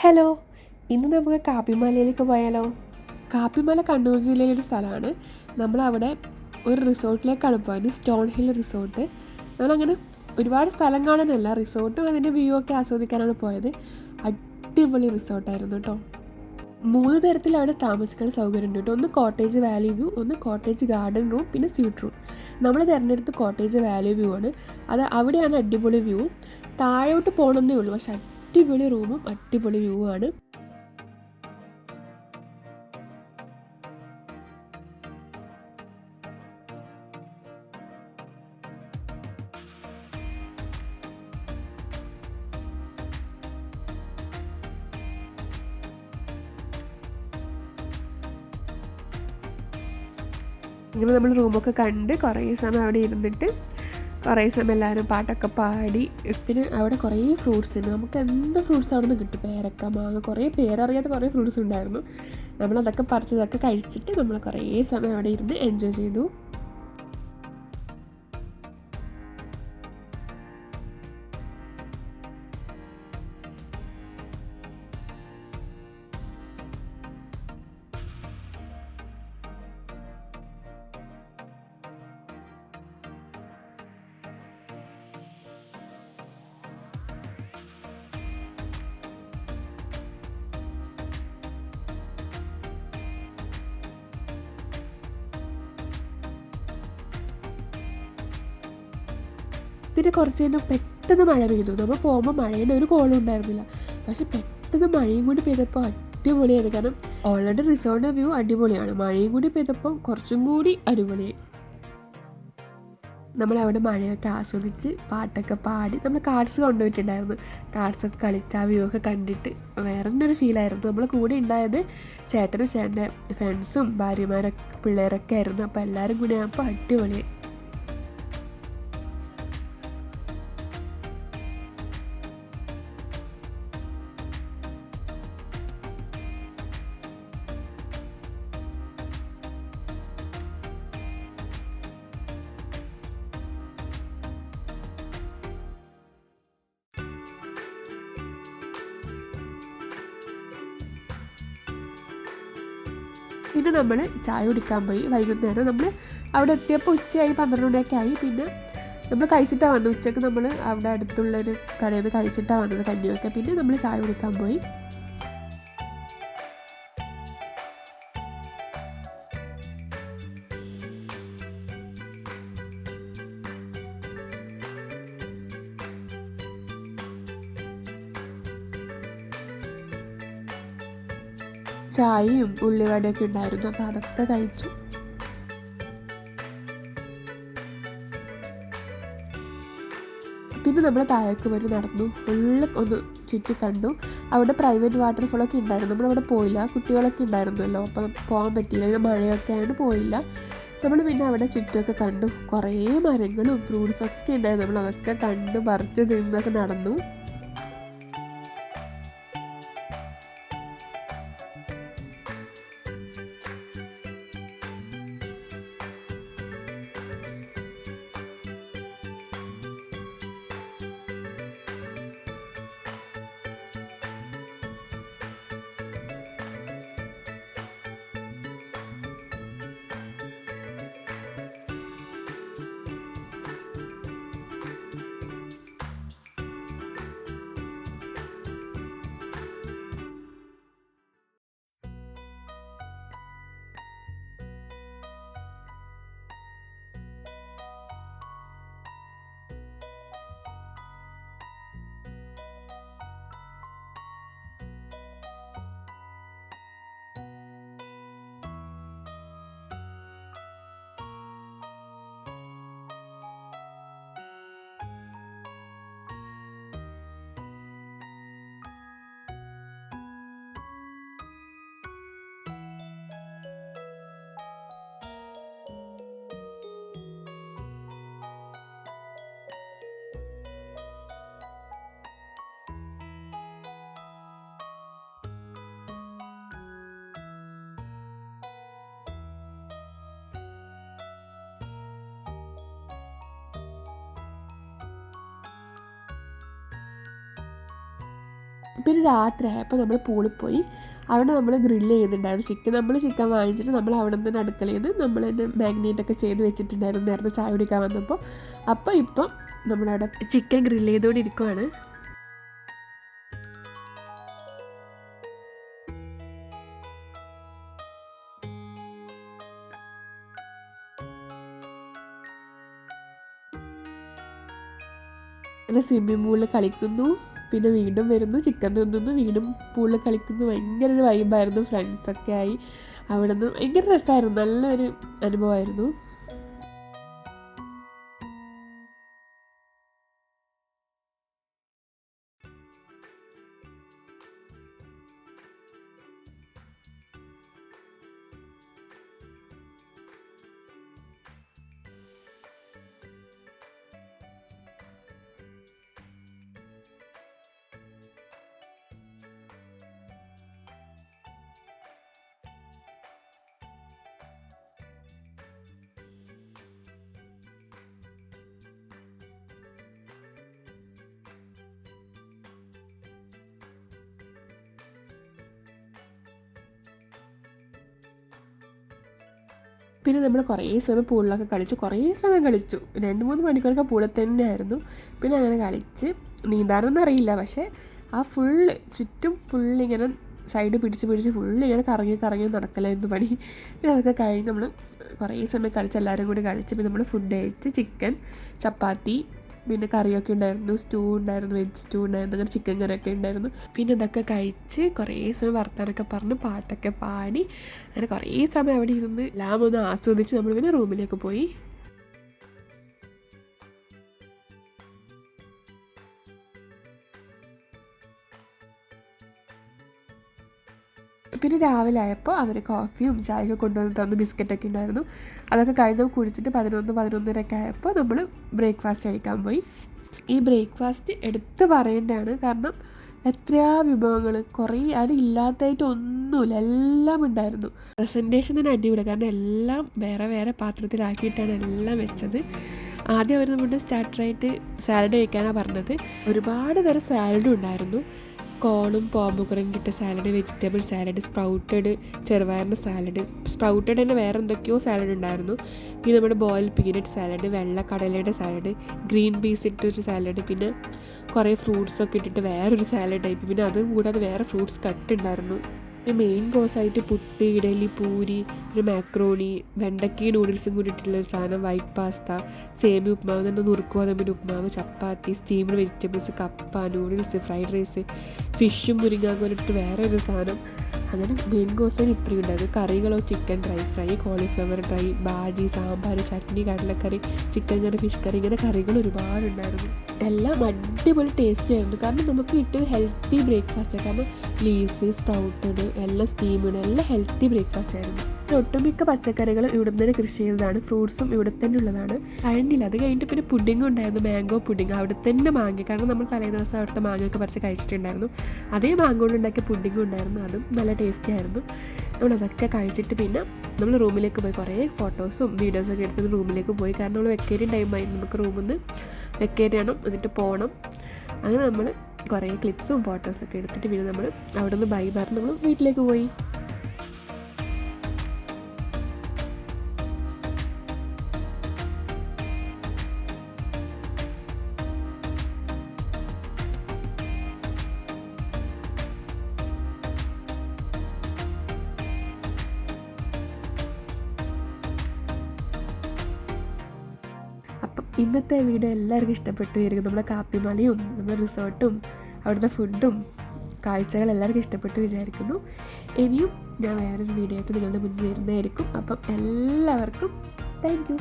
Hello, ഇന്ന് നമുക്ക് കാപ്പിമലയിലേക്ക് പോയാലോ? കാപ്പിമല കണ്ണൂർ ജില്ലയിലൊരു സ്ഥലമാണ്. നമ്മളവിടെ ഒരു റിസോർട്ടിലേക്കാണ് പോയത്, സ്റ്റോൺ ഹിൽ റിസോർട്ട്. നമ്മളങ്ങനെ ഒരുപാട് സ്ഥലം കാണാനല്ല, റിസോർട്ടും അതിൻ്റെ വ്യൂ ഒക്കെ ആസ്വദിക്കാനാണ് പോയത്. അടിപൊളി റിസോർട്ടായിരുന്നു കേട്ടോ. 3 തരത്തിൽ അവിടെ താമസിക്കാൻ സൗകര്യമുണ്ട് കേട്ടോ. ഒന്ന് കോട്ടേജ് വാലി വ്യൂ, ഒന്ന് കോട്ടേജ് ഗാർഡൻ റൂം, പിന്നെ സ്വീറ്റ് റൂം. നമ്മൾ തിരഞ്ഞെടുത്ത് കോട്ടേജ് വാലി വ്യൂ ആണ്. അത് അവിടെയാണ് അടിപൊളി വ്യൂ. താഴോട്ട് പോകണമെന്നേ ഉള്ളൂ, പക്ഷെ അടിപൊളി റൂമും അടിപൊളി വ്യൂ ആണ്. ഇങ്ങനെ നമ്മൾ റൂമൊക്കെ കണ്ട് കുറേ സമയം അവിടെ ഇരുന്നിട്ട് കുറേ സമയം എല്ലാവരും പാട്ടൊക്കെ പാടി. പിന്നെ അവിടെ കുറേ ഫ്രൂട്ട്സ് ഉണ്ട്, നമുക്ക് എന്ത് ഫ്രൂട്ട്സ് അവിടെ നിന്ന് കിട്ടും. പേരക്ക, മാങ്ങ, കുറേ പേരറിയാത്ത കുറേ ഫ്രൂട്ട്സ് ഉണ്ടായിരുന്നു. നമ്മളതൊക്കെ പറിച്ചതൊക്കെ കഴിച്ചിട്ട് നമ്മൾ കുറേ സമയം അവിടെ ഇരുന്ന് എൻജോയ് ചെയ്തു. പിന്നെ കുറച്ച് കഴിഞ്ഞാൽ പെട്ടെന്ന് മഴ പെയ്തു. നമ്മൾ പോകുമ്പോൾ മഴയുടെ ഒരു കോളും ഉണ്ടായിരുന്നില്ല, പക്ഷെ പെട്ടെന്ന് മഴയും കൂടി പെയ്തപ്പോൾ അടിപൊളിയായിരുന്നു. കാരണം ഓൾറെഡി റിസോർട്ടിൻ്റെ വ്യൂ അടിപൊളിയാണ്, മഴയും കൂടി പെയ്തപ്പോൾ കുറച്ചും കൂടി അടിപൊളിയായി. നമ്മളവിടെ മഴയൊക്കെ ആസ്വദിച്ച് പാട്ടൊക്കെ പാടി നമ്മൾ കാർഡ്സ് കൊണ്ടുപോയിട്ടുണ്ടായിരുന്നു. കാർഡ്സൊക്കെ കളിച്ച് ആ വ്യൂ ഒക്കെ കണ്ടിട്ട് വേറെ തന്നെ ഒരു ഫീലായിരുന്നു. നമ്മൾ കൂടെ ഉണ്ടായത് ചേട്ടനും ചേട്ടൻ്റെ ഫ്രണ്ട്സും ഭാര്യമാരൊക്കെ പിള്ളേരൊക്കെ ആയിരുന്നു. അപ്പോൾ എല്ലാവരും കൂടി ആകുമ്പോൾ അടിപൊളിയായി. പിന്നെ നമ്മൾ ചായ കുടിക്കാൻ പോയി. വൈകുന്നേരം നമ്മൾ അവിടെ എത്തിയപ്പോൾ ഉച്ചയായി, 12 മണിയൊക്കെ ആയി. പിന്നെ നമ്മൾ കഴിച്ചിട്ടാണ് വന്നത്. ഉച്ചയ്ക്ക് നമ്മൾ അവിടെ അടുത്തുള്ളൊരു കടയിൽ നിന്ന് കഴിച്ചിട്ടാണ് വന്നത് കഞ്ഞിയൊക്കെ. പിന്നെ നമ്മൾ ചായ കുടിക്കാൻ പോയി. ചായയും ഉള്ളിവടയൊക്കെ ഉണ്ടായിരുന്നു, അപ്പോൾ അതൊക്കെ കഴിച്ചു. പിന്നെ നമ്മൾ താഴേക്ക് വരെ നടന്നു, ഫുള്ള് ഒന്ന് ചുറ്റി കണ്ടു. അവിടെ പ്രൈവറ്റ് വാട്ടർഫോളൊക്കെ ഉണ്ടായിരുന്നു, നമ്മളവിടെ പോയില്ല. കുട്ടികളൊക്കെ ഉണ്ടായിരുന്നല്ലോ, അപ്പം പോകാൻ പറ്റിയില്ല, ഇങ്ങനെ മഴയൊക്കെ ആയതുകൊണ്ട് പോയില്ല. നമ്മൾ പിന്നെ അവിടെ ചുറ്റുമൊക്കെ കണ്ടു. കുറേ മരങ്ങളും ഫ്രൂട്ട്സൊക്കെ ഉണ്ടായിരുന്നു, നമ്മളതൊക്കെ കണ്ട് പറിച്ച് തിന്നൊക്കെ നടന്നു. പിന്നെ രാത്രി ആയപ്പോൾ നമ്മൾ പൂളിൽ പോയി. അവിടെ നമ്മൾ ഗ്രില്ല് ചെയ്യുന്നുണ്ടായിരുന്നു നമ്മൾ ചിക്കൻ വാങ്ങിച്ചിട്ട് നമ്മൾ അവിടെ നിന്ന് അടുക്കളയിൽ നിന്ന് നമ്മൾ തന്നെ മാഗ്നേറ്റൊക്കെ ചെയ്ത് വെച്ചിട്ടുണ്ടായിരുന്നു നേരത്തെ ചായ കുടിക്കാൻ വന്നപ്പോൾ. അപ്പോൾ ഇപ്പം നമ്മളവിടെ ചിക്കൻ ഗ്രില്ല് ചെയ്തുകൊണ്ട് ഇരിക്കുവാണ്. അങ്ങനെ സ്വിമ്മിംഗ് പൂളിൽ കളിക്കുന്നു, പിന്നെ വീണ്ടും വരുന്നു, ചിക്കൻ തിന്നുന്നു, വീണ്ടും പൂളിൽ കളിക്കുന്നു. ഭയങ്കര ഒരു വൈബായിരുന്നു. ഫ്രണ്ട്സൊക്കെ ആയി അവിടെ നിന്ന് ഭയങ്കര രസമായിരുന്നു. നല്ലൊരു അനുഭവമായിരുന്നു. പിന്നെ നമ്മൾ കുറേ സമയം പൂളിലൊക്കെ കളിച്ചു, കുറേ സമയം കളിച്ചു. 2-3 മണിക്കൂറൊക്കെ പൂളിൽ തന്നെയായിരുന്നു. പിന്നെ അങ്ങനെ കളിച്ച് നീന്താനൊന്നും അറിയില്ല, പക്ഷേ ആ ഫുള്ള് ചുറ്റും ഫുള്ളിങ്ങനെ സൈഡ് പിടിച്ച് ഫുള്ളിങ്ങനെ കറങ്ങി നടക്കലായിരുന്നു പണി. പിന്നെ അതൊക്കെ കഴിഞ്ഞ് നമ്മൾ കുറേ സമയം കളിച്ച് എല്ലാവരും കൂടി കളിച്ച് പിന്നെ നമ്മൾ ഫുഡ് കഴിച്ച് ചിക്കൻ, ചപ്പാത്തി, പിന്നെ കറിയൊക്കെ ഉണ്ടായിരുന്നു, സ്റ്റൂ ഉണ്ടായിരുന്നു, വെജ് സ്റ്റൂ ഉണ്ടായിരുന്നു, അങ്ങനെ ചിക്കൻ കറിയൊക്കെ ഉണ്ടായിരുന്നു. പിന്നെ ഇതൊക്കെ കഴിച്ച് കുറേ സമയം വർത്താനൊക്കെ പറഞ്ഞ് പാട്ടൊക്കെ പാടി അങ്ങനെ കുറേ സമയം അവിടെ ഇരുന്ന് എല്ലാം ഒന്ന് ആസ്വദിച്ച് നമ്മൾ പിന്നെ റൂമിലേക്ക് പോയി. പിന്നെ രാവിലെ ആയപ്പോൾ അവർ കോഫിയും ചായയൊക്കെ കൊണ്ടുവന്ന് തന്നു, ബിസ്ക്കറ്റൊക്കെ ഉണ്ടായിരുന്നു. അതൊക്കെ കഴിഞ്ഞ് കുടിച്ചിട്ട് 11-11:30 ആയപ്പോൾ നമ്മൾ ബ്രേക്ക്ഫാസ്റ്റ് കഴിക്കാൻ പോയി. ഈ ബ്രേക്ക്ഫാസ്റ്റ് എടുത്ത് പറയേണ്ടതാണ്, കാരണം എത്രയാ വിഭവങ്ങൾ, കുറേ അതിൽ ഇല്ലാത്തതായിട്ട് ഒന്നുമില്ല, എല്ലാം ഉണ്ടായിരുന്നു. പ്രസൻറ്റേഷൻ തന്നെ അടിപൊളി, കാരണം എല്ലാം വേറെ വേറെ പാത്രത്തിലാക്കിയിട്ടാണ് എല്ലാം വെച്ചത്. ആദ്യം അവർ നമ്മുടെ സ്റ്റാർട്ടറായിട്ട് സാലഡ് കഴിക്കാനാണ് പറഞ്ഞത്. ഒരുപാട് തരം സാലഡും ഉണ്ടായിരുന്നു. കോണും പോംബുക്കറും ഇട്ട സാലഡ്, വെജിറ്റബിൾ സാലഡ്, സ്പ്രൗട്ടഡ് ചെറുപയറിൻ്റെ സാലഡ്, സ്പ്രൗട്ടഡ് തന്നെ വേറെ എന്തൊക്കെയോ സാലഡ് ഉണ്ടായിരുന്നു. പിന്നെ നമ്മുടെ ബോയിൽ പീനട്ട് സാലഡ്, വെള്ളക്കടലയുടെ സാലഡ്, ഗ്രീൻ പീസ് ഇട്ടൊരു സാലഡ്, പിന്നെ കുറേ ഫ്രൂട്ട്സൊക്കെ ഇട്ടിട്ട് വേറൊരു സാലഡ് ടൈപ്പ്, പിന്നെ അതും കൂടാതെ വേറെ ഫ്രൂട്ട്സ് കട്ട് ഉണ്ടായിരുന്നു. പിന്നെ മെയിൻ കോഴ്സായിട്ട് പുട്ട്, ഇഡലി, പൂരി, ഒരു മാക്രോണി, വെണ്ടയ്ക്ക നൂഡിൽസും കൂടി ഇട്ടിട്ടുള്ളൊരു സാധനം, വൈറ്റ് പാസ്ത, സേമിയ ഉപ്മാവ്, തന്നെ നുറുക്കുഗോതമ്പിൻ്റെ ഉപ്മാവ്, ചപ്പാത്തി, സ്റ്റീംഡ് വെജിറ്റബിൾസ്, കപ്പ, നൂഡിൽസ്, ഫ്രൈഡ് റൈസ്, ഫിഷും മുരിങ്ങാക്കോലും ഇട്ടിട്ട് വേറെ ഒരു സാധനം. അങ്ങനെ മെയിൻ കോഴ്സിന് ഇത്രയും ഉണ്ടായിരുന്നു. കറികളോ chicken dry fry, cauliflower dry, bhaji, sambar, chutney, കടലക്കറി, ചിക്കൻ കറി, ഫിഷ് കറി, ഇങ്ങനെ കറികൾ ഒരുപാടുണ്ടായിരുന്നു. എല്ലാം അടിപൊളി ടേസ്റ്റ് ആയിരുന്നു. കാരണം നമുക്ക് കിട്ടിയ ഹെൽത്തി ബ്രേക്ക്ഫാസ്റ്റ്, കാരണം ലീവ്സ്, സ്പ്രൗട്ടഡ്, എല്ലാം സ്റ്റീംഡ്, എല്ലാം ഹെൽത്തി ബ്രേക്ക്ഫാസ്റ്റ് ആയിരുന്നു. ഒട്ടുമിക്ക പച്ചക്കറികളും ഇവിടെ തന്നെ കൃഷി ചെയ്തതാണ്, ഫ്രൂട്ട്സും ഇവിടെ തന്നെ ഉള്ളതാണ്. കഴിഞ്ഞില്ല, അത് കഴിഞ്ഞിട്ട് പിന്നെ പുഡിങ്ങും ഉണ്ടായിരുന്നു, മാംഗോ പുഡിങ് അവിടെ തന്നെ മാങ്ങി, കാരണം നമ്മൾ തലേ ദിവസം അവിടുത്തെ മാങ്ങയൊക്കെ പറിച്ച് കഴിച്ചിട്ടുണ്ടായിരുന്നു. അതേ മാങ്ങ കൊണ്ടുണ്ടാക്കിയ പുഡിങ്ങും ഉണ്ടായിരുന്നു, അതും നല്ല ടേസ്റ്റി ആയിരുന്നു. നമ്മളതൊക്കെ കഴിച്ചിട്ട് പിന്നെ നമ്മൾ റൂമിലേക്ക് പോയി കുറേ ഫോട്ടോസും വീഡിയോസൊക്കെ എടുത്ത് റൂമിലേക്ക് പോയി. കാരണം നമ്മൾ വെക്കേറ്റിംഗ് ടൈമായി, നമുക്ക് റൂമിൽ നിന്ന് വെക്കേറ്റ് ചെയ്യണം, എന്നിട്ട് പോകണം. അങ്ങനെ നമ്മൾ കുറേ ക്ലിപ്സും ഫോട്ടോസൊക്കെ എടുത്തിട്ട് പിന്നെ നമ്മൾ അവിടെ നിന്ന് ബൈ പറഞ്ഞ് നമ്മൾ വീട്ടിലേക്ക് പോയി. അപ്പം ഇന്നത്തെ വീഡിയോ എല്ലാവർക്കും ഇഷ്ടപ്പെട്ടു ആയിരിക്കും. നമ്മുടെ കാപ്പിമലയും നമ്മുടെ റിസോർട്ടും അവിടുത്തെ ഫുഡും കാഴ്ചകൾ എല്ലാവർക്കും ഇഷ്ടപ്പെട്ടു വിചാരിക്കുന്നു. ഇനിയും ഞാൻ വേറൊരു വീഡിയോ ആയിട്ട് നിങ്ങളുടെ മുന്നിൽ വരുന്നതായിരിക്കും. അപ്പം എല്ലാവർക്കും താങ്ക് യു.